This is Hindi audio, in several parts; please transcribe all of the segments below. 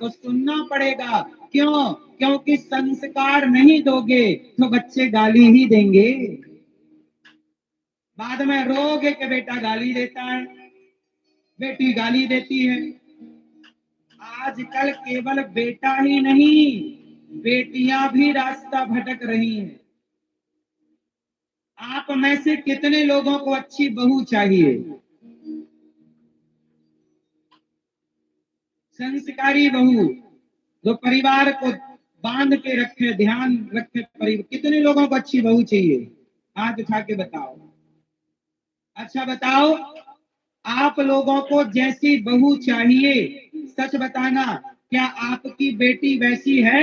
तो सुनना पड़ेगा। क्यों? क्योंकि संस्कार नहीं दोगे तो बच्चे गाली ही देंगे। बाद में रोगे कि बेटा गाली देता है, बेटी गाली देती है। आजकल केवल बेटा ही नहीं, बेटियां भी रास्ता भटक रही हैं। आप में से कितने लोगों को अच्छी बहू चाहिए? संस्कारी बहू जो परिवार को बांध के रखे, ध्यान रखे परिवार। कितने लोगों को अच्छी बहू चाहिए? हाथ उठा के बताओ। अच्छा बताओ, आप लोगों को जैसी बहू चाहिए, सच बताना, क्या आपकी बेटी वैसी है?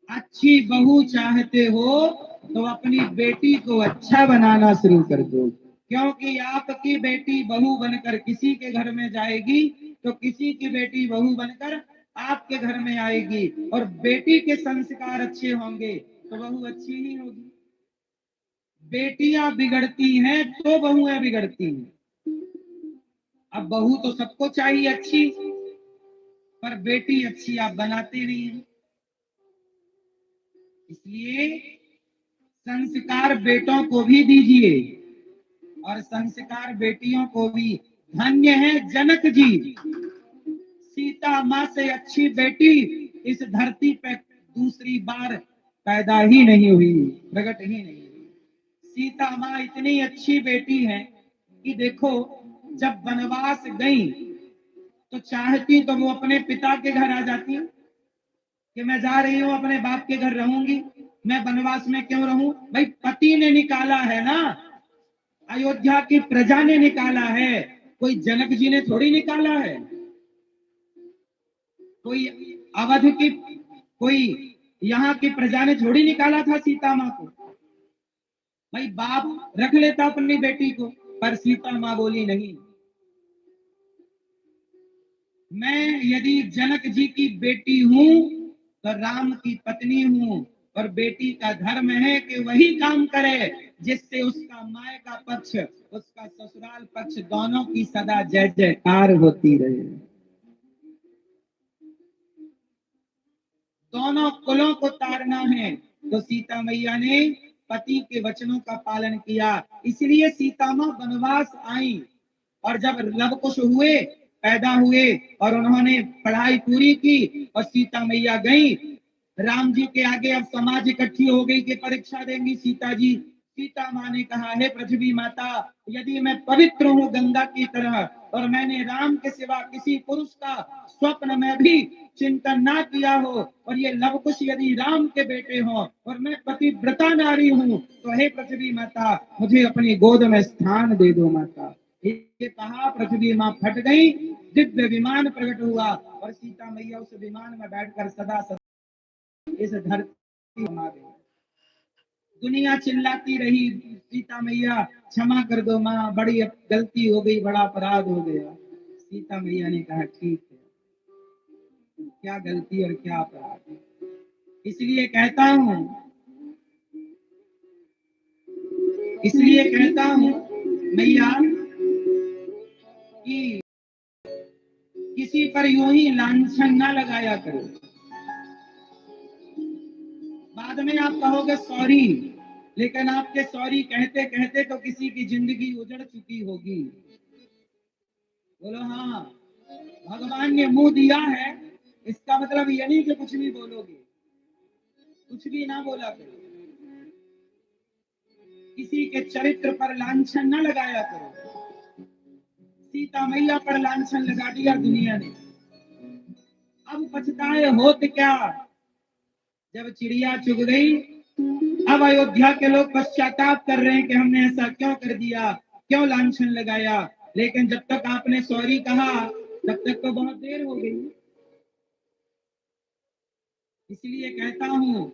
अच्छी बहू चाहते हो तो अपनी बेटी को अच्छा बनाना शुरू कर दो। क्योंकि आपकी बेटी बहू बनकर किसी के घर में जाएगी तो किसी की बेटी बहू बनकर आपके घर में आएगी। और बेटी के संस्कार अच्छे होंगे तो बहू अच्छी ही होगी। बेटियां बिगड़ती हैं तो बहुएं बिगड़ती हैं। अब बहू तो सबको चाहिए अच्छी, पर बेटी अच्छी आप बनाते नहीं हैं। इसलिए संस्कार बेटों को भी दीजिए और संस्कार बेटियों को भी। धन्य है जनक जी, सीता माँ से अच्छी बेटी इस धरती पे दूसरी बार पैदा ही नहीं हुई, प्रकट ही नहीं हुई। सीता माँ इतनी अच्छी बेटी है कि देखो, जब वनवास गई तो चाहती तो वो अपने पिता के घर आ जाती कि मैं जा रही हूं अपने बाप के घर रहूंगी, मैं वनवास में क्यों रहूं? भाई पति ने निकाला है ना, अयोध्या की प्रजा ने निकाला है, कोई जनक जी ने थोड़ी निकाला है। कोई अवध की, कोई यहाँ की प्रजा ने थोड़ी निकाला था सीता माँ को। भाई बाप रख लेता अपनी बेटी को, पर सीता माँ बोली नहीं, मैं यदि जनक जी की बेटी हूं तो राम की पत्नी हूं। और बेटी का धर्म है कि वही काम करे जिससे उसका माय का पक्ष, उसका ससुराल पक्ष, दोनों की सदा जय जयकार होती रहे। दोनों कुलों को तारना है तो सीता मैया ने पति के वचनों का पालन किया। इसलिए सीता माँ वनवास आई और जब लव कुश हुए, पैदा हुए और उन्होंने पढ़ाई पूरी की और सीता मैया गई राम जी के आगे। अब समाज इकट्ठी हो गई कि परीक्षा देंगी सीता जी। सीता माँ ने कहा, हे पृथ्वी माता, यदि मैं पवित्र हूँ गंगा की तरह और मैंने राम के सिवा किसी पुरुष का स्वप्न में भी चिंतन ना किया हो, और ये लव कुश यदि राम के बेटे हो और मैं पतिव्रता नारी हूँ, तो हे पृथ्वी माता, मुझे अपनी गोद में स्थान दे दो माता। ये कहा, पृथ्वी माँ फट गई, दिव्य विमान प्रकट हुआ और सीता मैया उस विमान में बैठकर सदा सदा इस धरती बना गई। दुनिया चिल्लाती रही, सीता मैया क्षमा कर दो माँ, बड़ी गलती हो गई, बड़ा अपराध हो गया। सीता मैया ने कहा, ठीक है, क्या गलती और क्या अपराध। इसलिए कहता हूँ, इसलिए कहता हूँ मैया कि किसी पर यूं ही लांछन ना लगाया करो। बाद में आप कहोगे सॉरी, लेकिन आपके सॉरी कहते कहते तो किसी की जिंदगी उजड़ चुकी होगी। बोलो हाँ, भगवान ने मुंह दिया है, इसका मतलब ये नहीं कि कुछ भी बोलोगे, कुछ भी ना बोला करो। किसी के चरित्र पर लांछन ना लगाया करो। सीता मैया पर लांछन लगा दिया दुनिया ने, अब पछताए होत क्या, जब चिड़िया चुग गई। अब अयोध्या के लोग पश्चाताप कर रहे हैं कि हमने ऐसा क्यों कर दिया, क्यों लांछन लगाया। लेकिन जब तक आपने सॉरी कहा तब तक तो बहुत देर हो गई। इसलिए कहता हूं,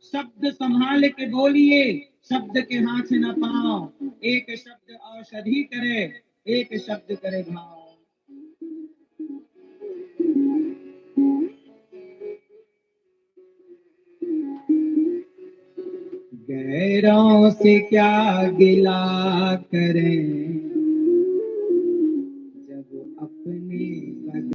शब्द संभाल के बोलिए, शब्द के हाथ न पाओ। एक शब्द औषधि करे, एक शब्द करे घाव। गैरों से क्या गिला करें,